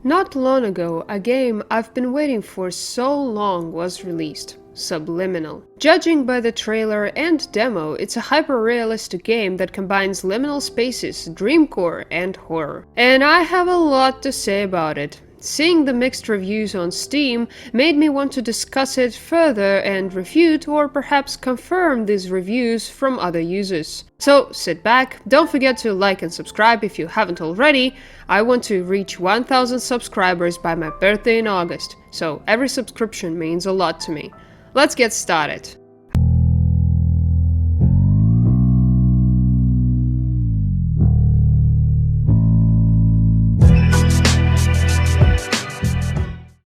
Not long ago, a game I've been waiting for so long was released. Subliminal. Judging by the trailer and demo, it's a hyper-realistic game that combines liminal spaces, dreamcore, and horror. And I have a lot to say about it. Seeing the mixed reviews on Steam made me want to discuss it further and refute or perhaps confirm these reviews from other users. So sit back, don't forget to like and subscribe if you haven't already. I want to reach 1000 subscribers by my birthday in August, so every subscription means a lot to me. Let's get started.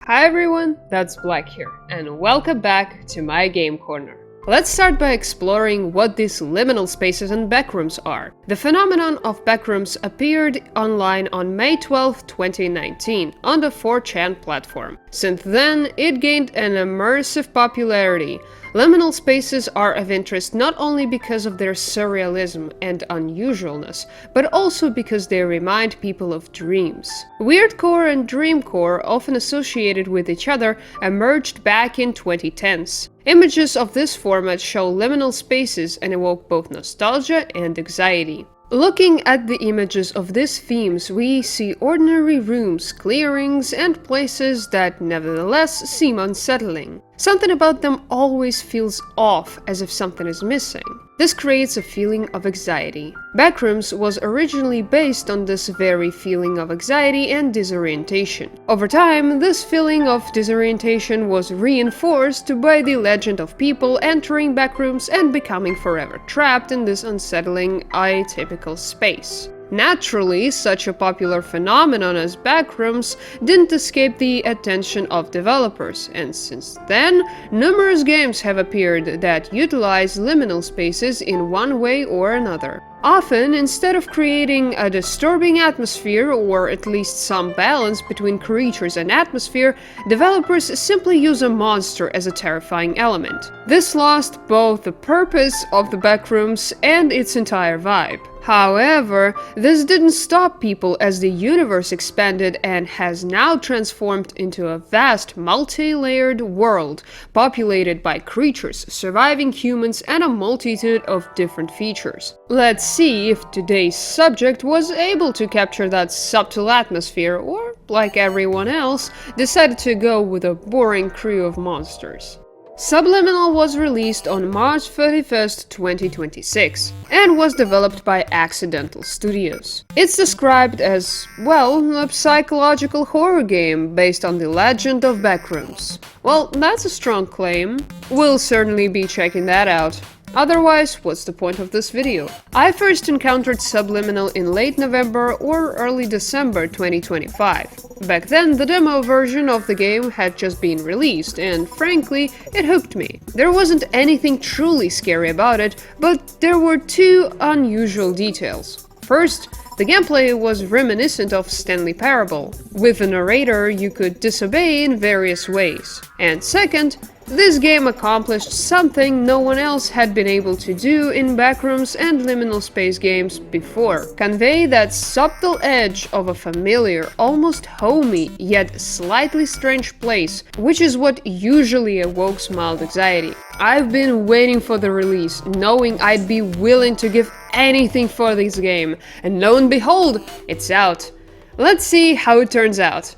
Hi everyone, that's Black here, and welcome back to my game corner. Let's start by exploring what these liminal spaces and backrooms are. The phenomenon of backrooms appeared online on May 12, 2019, on the 4chan platform. Since then, it gained an immersive popularity. Liminal spaces are of interest not only because of their surrealism and unusualness, but also because they remind people of dreams. Weirdcore and dreamcore, often associated with each other, emerged back in 2010s. Images of this format show liminal spaces and evoke both nostalgia and anxiety. Looking at the images of these themes, we see ordinary rooms, clearings, and places that nevertheless seem unsettling. Something about them always feels off, as if something is missing. This creates a feeling of anxiety. Backrooms was originally based on this very feeling of anxiety and disorientation. Over time, this feeling of disorientation was reinforced by the legend of people entering backrooms and becoming forever trapped in this unsettling, atypical space. Naturally, such a popular phenomenon as backrooms didn't escape the attention of developers, and since then, numerous games have appeared that utilize liminal spaces in one way or another. Often, instead of creating a disturbing atmosphere, or at least some balance between creatures and atmosphere, developers simply use a monster as a terrifying element. This lost both the purpose of the backrooms and its entire vibe. However, this didn't stop people as the universe expanded and has now transformed into a vast, multi-layered world populated by creatures, surviving humans, and a multitude of different features. Let's see if today's subject was able to capture that subtle atmosphere or, like everyone else, decided to go with a boring crew of monsters. Subliminal was released on March 31st, 2026, and was developed by Accidental Studios. It's described as, well, a psychological horror game based on the legend of backrooms. Well, that's a strong claim. We'll certainly be checking that out. Otherwise, what's the point of this video? I first encountered Subliminal in late November or early December 2025. Back then, the demo version of the game had just been released, and frankly, it hooked me. There wasn't anything truly scary about it, but there were two unusual details. First, the gameplay was reminiscent of Stanley Parable. With the narrator, you could disobey in various ways. And second, this game accomplished something no one else had been able to do in backrooms and liminal space games before. Convey that subtle edge of a familiar, almost homey, yet slightly strange place, which is what usually evokes mild anxiety. I've been waiting for the release, knowing I'd be willing to give anything for this game, and lo and behold, it's out. Let's see how it turns out.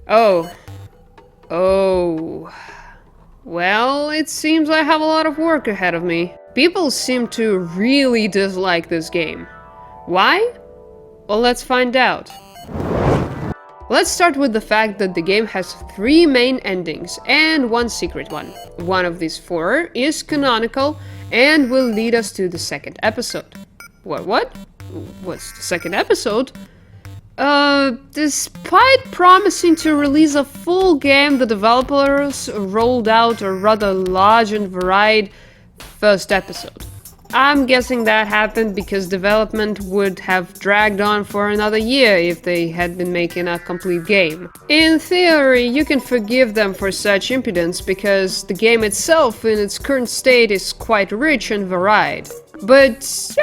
Oh. Well, it seems I have a lot of work ahead of me. People seem to really dislike this game. Why? Well, let's find out. Let's start with the fact that the game has 3 main endings and 1 secret one. One of these 4 is canonical and will lead us to the second episode. What? What's the second episode? Despite promising to release a full game, the developers rolled out a rather large and varied first episode. I'm guessing that happened because development would have dragged on for another year if they had been making a complete game. In theory, you can forgive them for such impudence because the game itself in its current state is quite rich and varied. But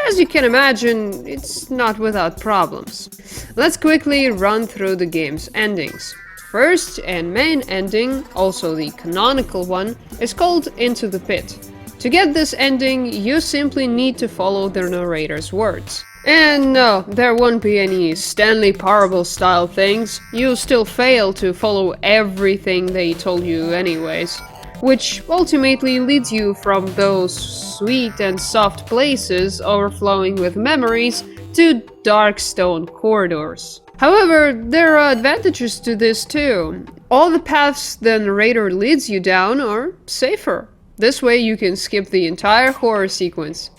as you can imagine, it's not without problems. Let's quickly run through the game's endings. First and main ending, also the canonical one, is called Into the Pit. To get this ending, you simply need to follow the narrator's words. And no, there won't be any Stanley Parable style things. You'll still fail to follow everything they told you anyways, which ultimately leads you from those sweet and soft places overflowing with memories to dark stone corridors. However, there are advantages to this too. All the paths the narrator leads you down are safer. This way you can skip the entire horror sequence.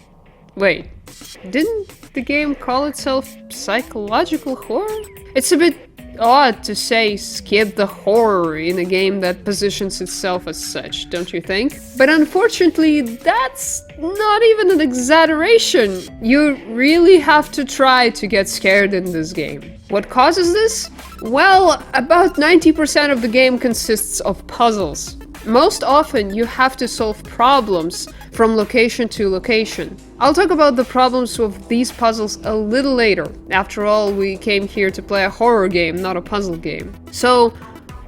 Wait, didn't the game call itself psychological horror? It's a bit odd to say skip the horror in a game that positions itself as such, don't you think? But unfortunately, that's not even an exaggeration. You really have to try to get scared in this game. What causes this? Well, about 90% of the game consists of puzzles. Most often, you have to solve problems from location to location. I'll talk about the problems with these puzzles a little later. After all, we came here to play a horror game, not a puzzle game. So,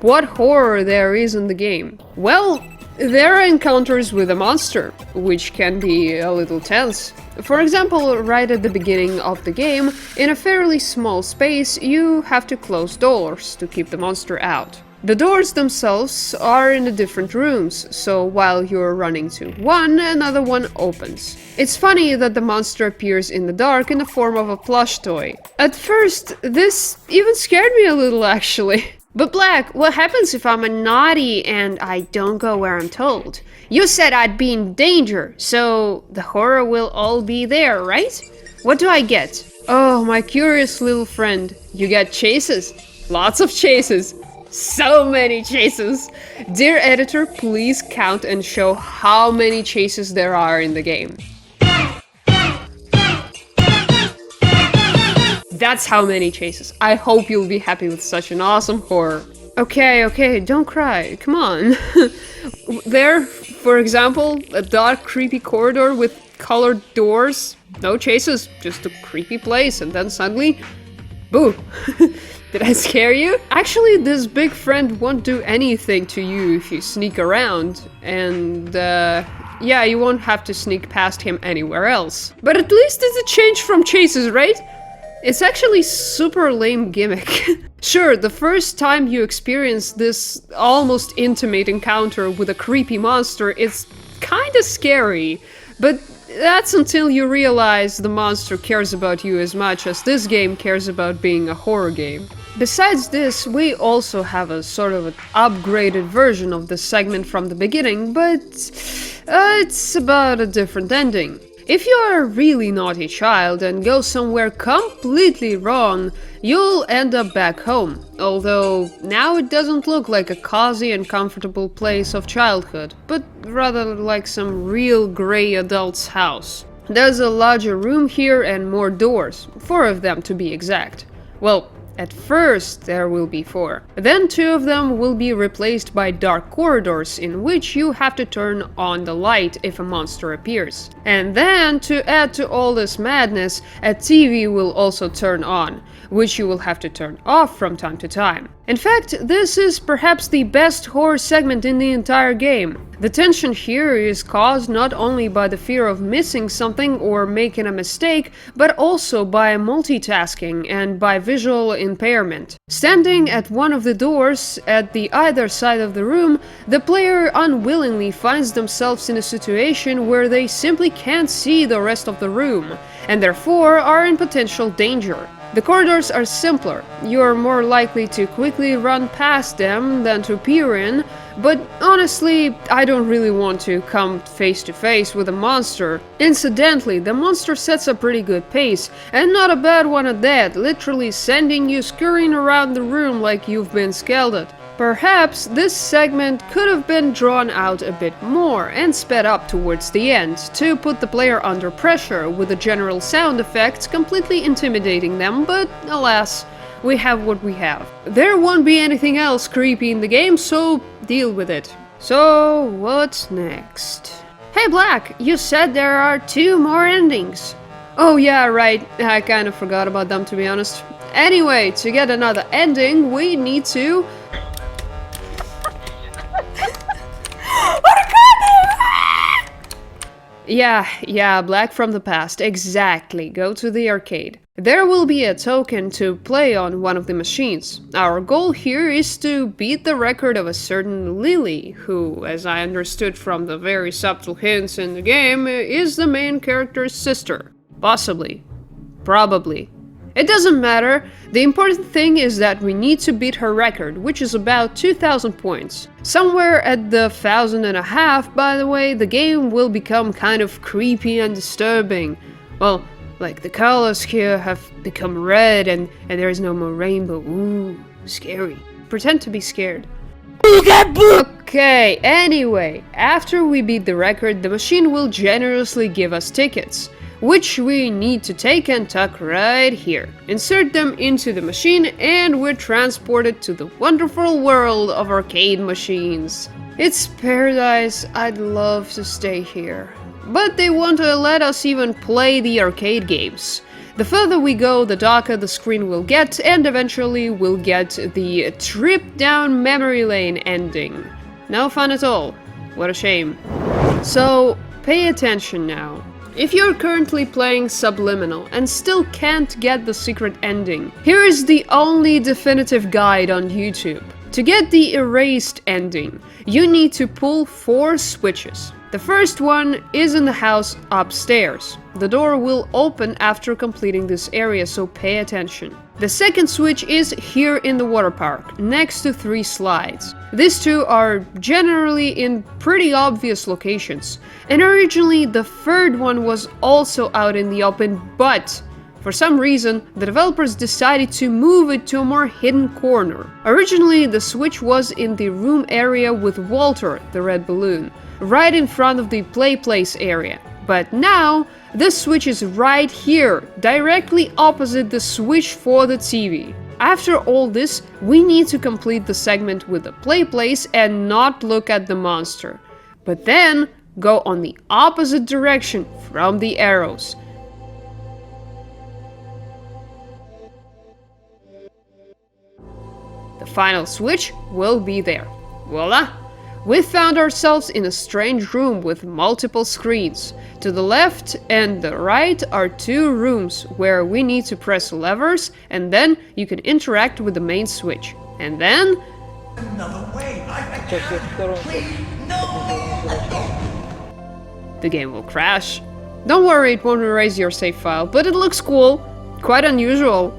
what horror there is in the game? Well, there are encounters with a monster, which can be a little tense. For example, right at the beginning of the game, in a fairly small space, you have to close doors to keep the monster out. The doors themselves are in the different rooms, so while you're running to one, another one opens. It's funny that the monster appears in the dark in the form of a plush toy. At first, this even scared me a little actually. But Black, what happens if I'm a naughty and I don't go where I'm told? You said I'd be in danger, so the horror will all be there, right? What do I get? Oh, my curious little friend, you get chases. Lots of chases. So many chases! Dear editor, please count and show how many chases there are in the game. That's how many chases. I hope you'll be happy with such an awesome horror. Okay, don't cry. Come on. There, for example, a dark, creepy corridor with colored doors. No chases, just a creepy place, and then suddenly, boo! Did I scare you? Actually, this big friend won't do anything to you if you sneak around, and yeah, you won't have to sneak past him anywhere else. But at least it's a change from chases, right? It's actually super lame gimmick. Sure, the first time you experience this almost intimate encounter with a creepy monster, it's kinda scary, but that's until you realize the monster cares about you as much as this game cares about being a horror game. Besides this, we also have a sort of an upgraded version of this segment from the beginning, but it's about a different ending. If you are a really naughty child and go somewhere completely wrong, you'll end up back home, although now it doesn't look like a cozy and comfortable place of childhood, but rather like some real grey adult's house. There's a larger room here and more doors, 4 of them to be exact. Well, at first there will be 4. Then 2 of them will be replaced by dark corridors in which you have to turn on the light if a monster appears. And then, to add to all this madness, a TV will also turn on, which you will have to turn off from time to time. In fact, this is perhaps the best horror segment in the entire game. The tension here is caused not only by the fear of missing something or making a mistake, but also by multitasking and by visual impairment. Standing at one of the doors at the either side of the room, the player unwillingly finds themselves in a situation where they simply can't see the rest of the room, and therefore are in potential danger. The corridors are simpler, you are more likely to quickly run past them than to peer in, but honestly, I don't really want to come face to face with a monster. Incidentally, the monster sets a pretty good pace, and not a bad one at that, literally sending you scurrying around the room like you've been scalded. Perhaps this segment could have been drawn out a bit more and sped up towards the end to put the player under pressure with the general sound effects completely intimidating them, but alas, we have what we have. There won't be anything else creepy in the game, so deal with it. So, what's next? Hey Black, you said there are 2 more endings. Oh yeah, right, I kind of forgot about them to be honest. Anyway, to get another ending, we need to... Yeah, Black from the past, exactly, go to the arcade. There will be a token to play on one of the machines. Our goal here is to beat the record of a certain Lily, who, as I understood from the very subtle hints in the game, is the main character's sister. Possibly. Probably. It doesn't matter, the important thing is that we need to beat her record, which is about 2000 points. Somewhere at the 1,500, by the way, the game will become kind of creepy and disturbing. Well, like the colors here have become red and there is no more rainbow. Ooh, scary. Pretend to be scared. Okay, anyway, after we beat the record, the machine will generously give us tickets, which we need to take and tuck right here. Insert them into the machine and we're transported to the wonderful world of arcade machines. It's paradise, I'd love to stay here. But they won't let us even play the arcade games. The further we go, the darker the screen will get, and eventually we'll get the trip down memory lane ending. No fun at all. What a shame. So, pay attention now. If you're currently playing Subliminal and still can't get the secret ending, here is the only definitive guide on YouTube. To get the erased ending, you need to pull 4 switches. The first one is in the house upstairs. The door will open after completing this area, so pay attention. The second switch is here in the water park, next to 3 slides. These 2 are generally in pretty obvious locations. And originally the third one was also out in the open, but for some reason the developers decided to move it to a more hidden corner. Originally the switch was in the room area with Walter, the red balloon, right in front of the play place area. But now, this switch is right here, directly opposite the switch for the TV. After all this, we need to complete the segment with the play place and not look at the monster. But then, go on the opposite direction from the arrows. The final switch will be there. Voila! We found ourselves in a strange room with multiple screens. To the left and the right are 2 rooms where we need to press levers and then you can interact with the main switch. And then... Another way! Please, no! The game will crash. Don't worry, it won't erase your save file, but it looks cool. Quite unusual.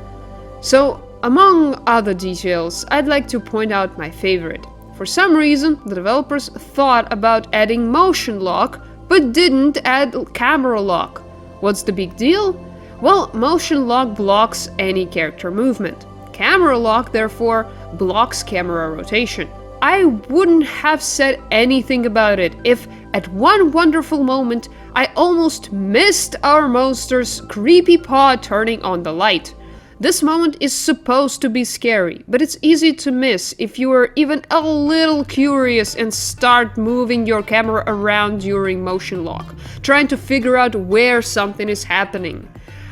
So, among other details, I'd like to point out my favorite. For some reason, the developers thought about adding motion lock, but didn't add camera lock. What's the big deal? Well, motion lock blocks any character movement. Camera lock, therefore, blocks camera rotation. I wouldn't have said anything about it if, at one wonderful moment, I almost missed our monster's creepy paw turning on the light. This moment is supposed to be scary, but it's easy to miss if you are even a little curious and start moving your camera around during motion lock, trying to figure out where something is happening.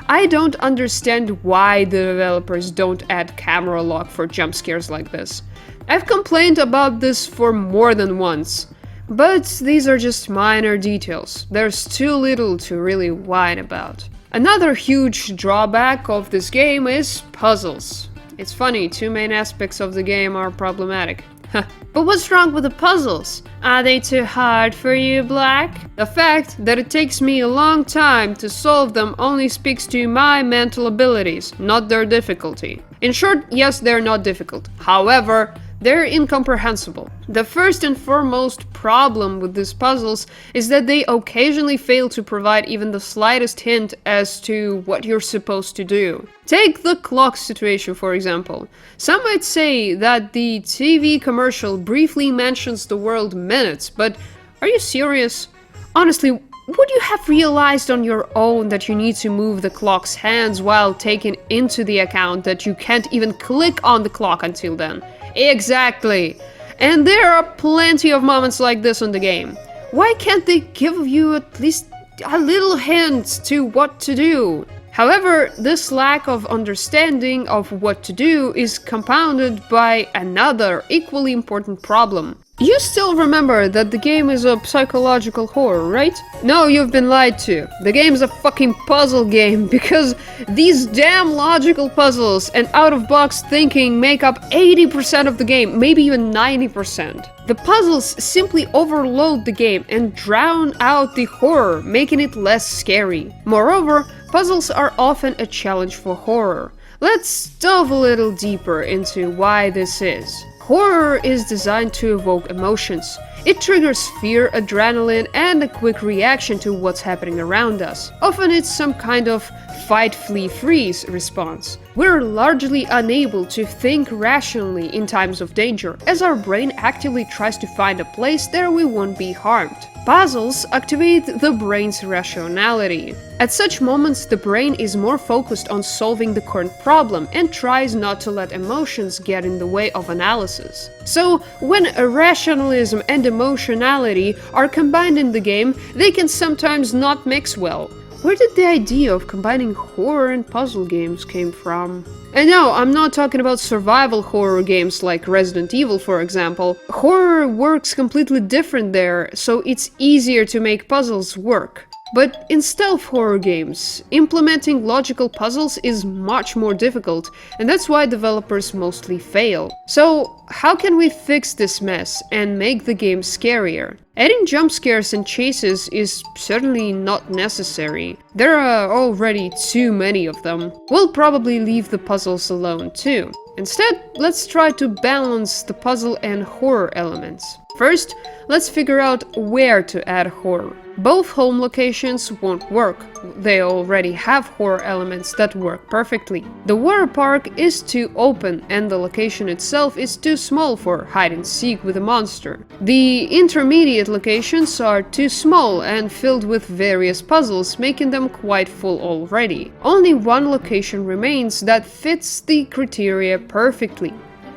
I don't understand why the developers don't add camera lock for jump scares like this. I've complained about this for more than once, but these are just minor details. There's too little to really whine about. Another huge drawback of this game is puzzles. It's funny, 2 main aspects of the game are problematic. But what's wrong with the puzzles? Are they too hard for you, Black? The fact that it takes me a long time to solve them only speaks to my mental abilities, not their difficulty. In short, yes, they're not difficult. However, They're incomprehensible. The first and foremost problem with these puzzles is that they occasionally fail to provide even the slightest hint as to what you're supposed to do. Take the clock situation, for example. Some might say that the TV commercial briefly mentions the word minutes, but are you serious? Honestly, would you have realized on your own that you need to move the clock's hands while taking into the account that you can't even click on the clock until then? Exactly! And there are plenty of moments like this in the game. Why can't they give you at least a little hint to what to do? However, this lack of understanding of what to do is compounded by another equally important problem. You still remember that the game is a psychological horror, right? No, you've been lied to. The game's a fucking puzzle game because these damn logical puzzles and out-of-box thinking make up 80% of the game, maybe even 90%. The puzzles simply overload the game and drown out the horror, making it less scary. Moreover, puzzles are often a challenge for horror. Let's delve a little deeper into why this is. Horror is designed to evoke emotions. It triggers fear, adrenaline, and a quick reaction to what's happening around us. Often it's some kind of fight, flee, freeze response. We're largely unable to think rationally in times of danger, as our brain actively tries to find a place there we won't be harmed. Puzzles activate the brain's rationality. At such moments, the brain is more focused on solving the current problem and tries not to let emotions get in the way of analysis. So, when irrationalism and emotionality are combined in the game, they can sometimes not mix well. Where did the idea of combining horror and puzzle games came from? And no, I'm not talking about survival horror games like Resident Evil, for example. Horror works completely different there, so it's easier to make puzzles work. But in stealth horror games, implementing logical puzzles is much more difficult, and that's why developers mostly fail. So, how can we fix this mess and make the game scarier? Adding jump scares and chases is certainly not necessary. There are already too many of them. We'll probably leave the puzzles alone too. Instead, let's try to balance the puzzle and horror elements. First, let's figure out where to add horror. Both home locations won't work. They already have horror elements that work perfectly. The water park is too open and the location itself is too small for hide and seek with a monster. The intermediate locations are too small and filled with various puzzles, making them quite full already. Only one location remains that fits the criteria perfectly: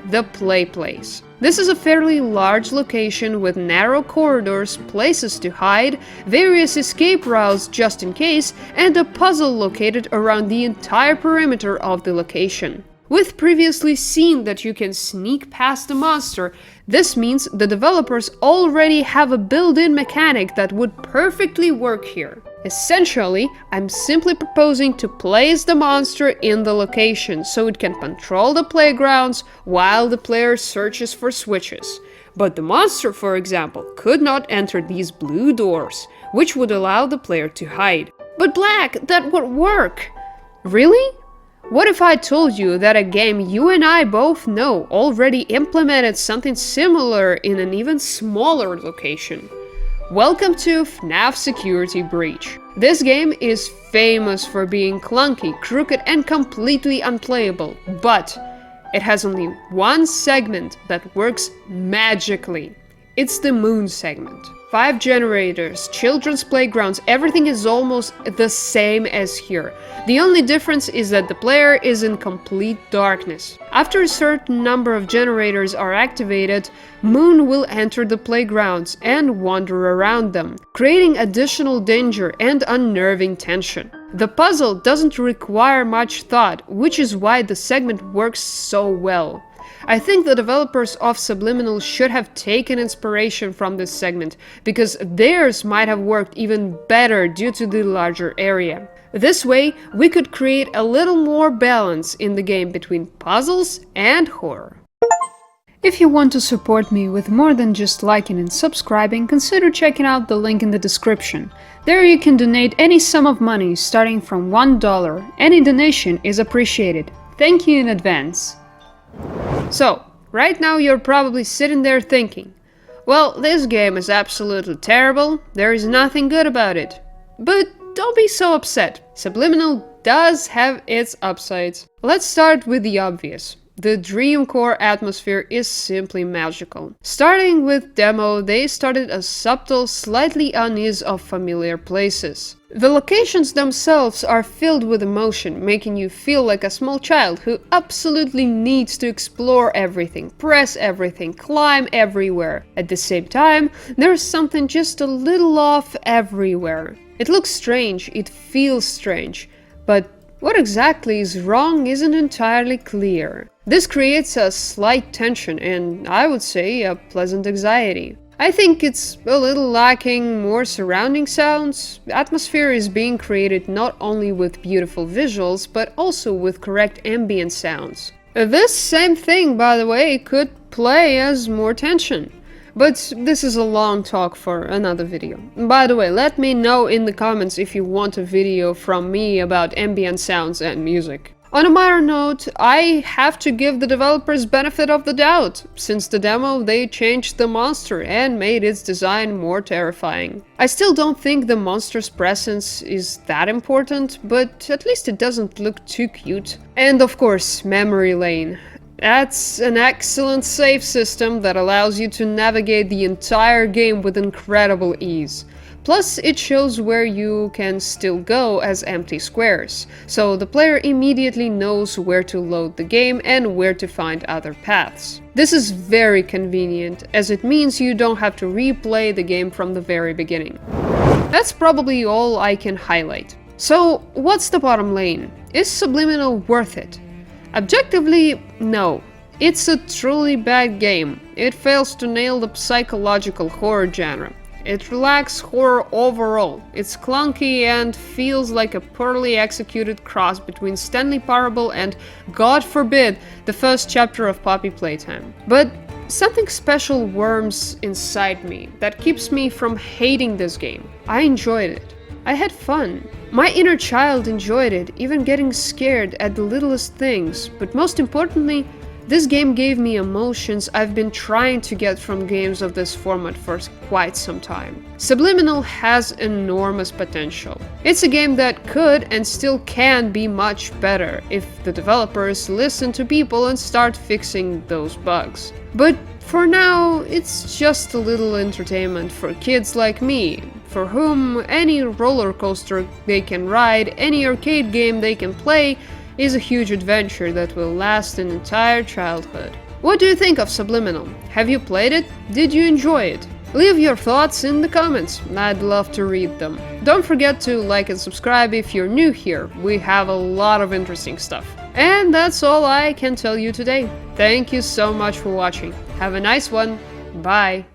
the play place. This is a fairly large location with narrow corridors, places to hide, various escape routes just in case, and a puzzle located around the entire perimeter of the location. We've previously seen that you can sneak past the monster. This means the developers already have a built-in mechanic that would perfectly work here. Essentially, I'm simply proposing to place the monster in the location so it can control the playgrounds while the player searches for switches. But the monster, for example, could not enter these blue doors, which would allow the player to hide. But Black, that would work! Really? What if I told you that a game you and I both know already implemented something similar in an even smaller location? Welcome to FNAF Security Breach. This game is famous for being clunky, crooked, and completely unplayable, but it has only one segment that works magically. It's the moon segment. 5 generators, children's playgrounds, everything is almost the same as here. The only difference is that the player is in complete darkness. After a certain number of generators are activated, Moon will enter the playgrounds and wander around them, creating additional danger and unnerving tension. The puzzle doesn't require much thought, which is why the segment works so well. I think the developers of Subliminal should have taken inspiration from this segment, because theirs might have worked even better due to the larger area. This way, we could create a little more balance in the game between puzzles and horror. If you want to support me with more than just liking and subscribing, consider checking out the link in the description. There you can donate any sum of money starting from $1. Any donation is appreciated. Thank you in advance. So, Right now you're probably sitting there thinking, well, this game is absolutely terrible, there is nothing good about it. But don't be so upset. Subliminal does have its upsides. Let's start with the obvious. The Dreamcore atmosphere is simply magical. Starting with demo, they started a subtle, slightly unease of familiar places. The locations themselves are filled with emotion, making you feel like a small child who absolutely needs to explore everything, press everything, climb everywhere. At the same time, there's something just a little off everywhere. It looks strange, it feels strange, but what exactly is wrong isn't entirely clear. This creates a slight tension and, I would say, a pleasant anxiety. I think it's a little lacking more surrounding sounds. Atmosphere is being created not only with beautiful visuals, but also with correct ambient sounds. This same thing, by the way, could play as more tension. But this is a long talk for another video. By the way, let me know in the comments if you want a video from me about ambient sounds and music. On a minor note, I have to give the developers benefit of the doubt. Since the demo, they changed the monster and made its design more terrifying. I still don't think the monster's presence is that important, but at least it doesn't look too cute. And of course, memory lane. That's an excellent save system that allows you to navigate the entire game with incredible ease. Plus, it shows where you can still go as empty squares, so the player immediately knows where to load the game and where to find other paths. This is very convenient, as it means you don't have to replay the game from the very beginning. That's probably all I can highlight. So, what's the bottom lane? Is Subliminal worth it? Objectively, no. It's a truly bad game. It fails to nail the psychological horror genre. It lacks horror overall. It's clunky and feels like a poorly executed cross between Stanley Parable and, God forbid, the first chapter of Poppy Playtime. But something special worms inside me that keeps me from hating this game. I enjoyed it. I had fun. My inner child enjoyed it, even getting scared at the littlest things, but most importantly, this game gave me emotions I've been trying to get from games of this format for quite some time. Subliminal has enormous potential. It's a game that could and still can be much better if the developers listen to people and start fixing those bugs. But for now, it's just a little entertainment for kids like me, for whom any roller coaster they can ride, any arcade game they can play, is a huge adventure that will last an entire childhood. What do you think of Subliminal? Have you played it? Did you enjoy it? Leave your thoughts in the comments, I'd love to read them. Don't forget to like and subscribe if you're new here, we have a lot of interesting stuff. And that's all I can tell you today. Thank you so much for watching. Have a nice one. Bye.